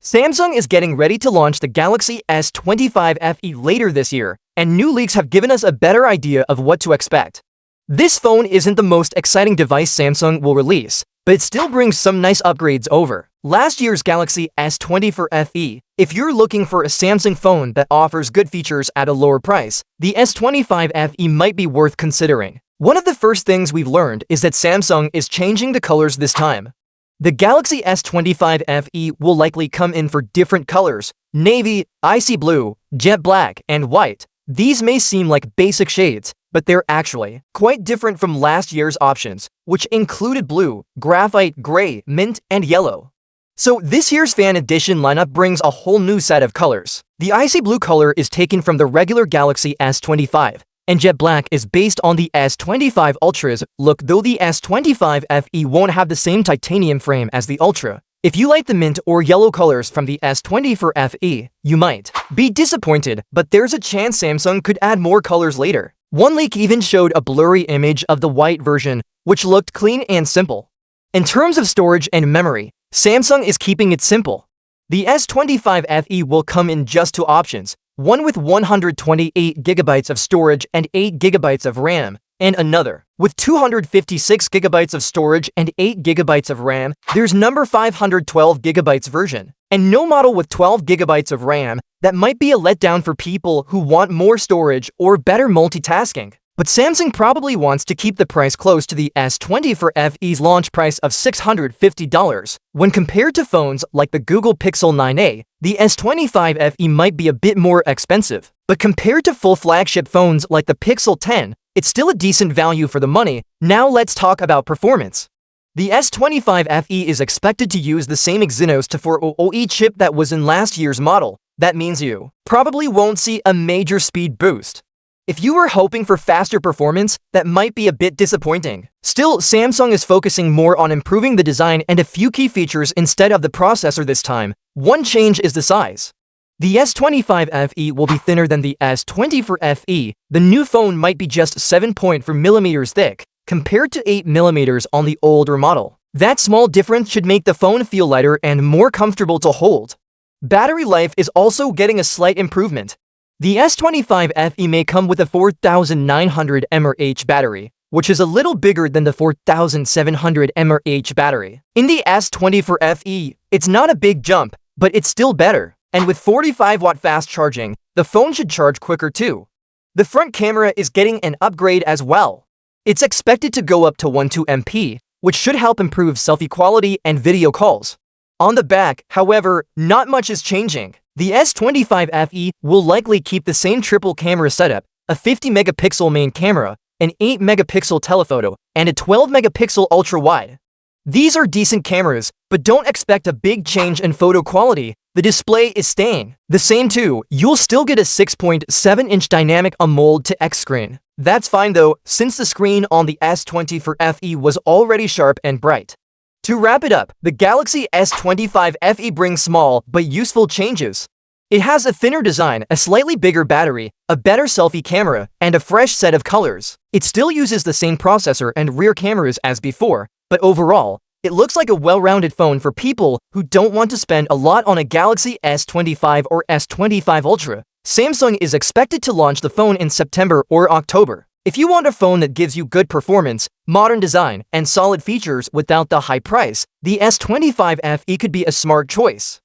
Samsung is getting ready to launch the Galaxy S25 FE later this year, and new leaks have given us a better idea of what to expect. This phone isn't the most exciting device Samsung will release, but it still brings some nice upgrades over last year's Galaxy S24 FE. If you're looking for a Samsung phone that offers good features at a lower price, the S25 FE might be worth considering. One of the first things we've learned is that Samsung is changing the colors this time. The Galaxy S25 FE will likely come in for different colors: navy, icy blue, jet black, and white. These may seem like basic shades, but they're actually quite different from last year's options, which included blue, graphite, gray, mint, and yellow. So this year's Fan Edition lineup brings a whole new set of colors. The icy blue color is taken from the regular Galaxy S25, and jet black is based on the S25 Ultra's look, though the S25 FE won't have the same titanium frame as the Ultra. If you like the mint or yellow colors from the S24 FE, you might be disappointed, but there's a chance Samsung could add more colors later. One leak even showed a blurry image of the white version, which looked clean and simple. In terms of storage and memory, Samsung is keeping it simple. The S25 FE will come in just two options: one with 128GB of storage and 8GB of RAM, and another with 256GB of storage and 8GB of RAM. There's number 512GB version, and no model with 12GB of RAM. That might be a letdown for people who want more storage or better multitasking. But Samsung probably wants to keep the price close to the S24 FE's launch price of $650. When compared to phones like the Google Pixel 9a, the S25 FE might be a bit more expensive. But compared to full flagship phones like the Pixel 10, it's still a decent value for the money. Now let's talk about performance. The S25 FE is expected to use the same Exynos 2400E chip that was in last year's model. That means you probably won't see a major speed boost. If you were hoping for faster performance, that might be a bit disappointing. Still, Samsung is focusing more on improving the design and a few key features instead of the processor this time. One change is the size. The S25 FE will be thinner than the S24 FE. The new phone might be just 7.4mm thick, compared to 8mm on the older model. That small difference should make the phone feel lighter and more comfortable to hold. Battery life is also getting a slight improvement. The S25 FE may come with a 4900 mAh battery, which is a little bigger than the 4700 mAh battery in the S24 FE. It's not a big jump, but it's still better. And with 45-watt fast charging, the phone should charge quicker too. The front camera is getting an upgrade as well. It's expected to go up to 12MP, which should help improve selfie quality and video calls. On the back, however, not much is changing. The S25 FE will likely keep the same triple camera setup: a 50-megapixel main camera, an 8-megapixel telephoto, and a 12-megapixel ultra-wide. These are decent cameras, but don't expect a big change in photo quality. The display is staying the same too. You'll still get a 6.7-inch dynamic AMOLED to X screen. That's fine though, since the screen on the S24 FE was already sharp and bright. To wrap it up, the Galaxy S25 FE brings small but useful changes. It has a thinner design, a slightly bigger battery, a better selfie camera, and a fresh set of colors. It still uses the same processor and rear cameras as before, but overall, it looks like a well-rounded phone for people who don't want to spend a lot on a Galaxy S25 or S25 Ultra. Samsung is expected to launch the phone in September or October. If you want a phone that gives you good performance, modern design, and solid features without the high price, the S25 FE could be a smart choice.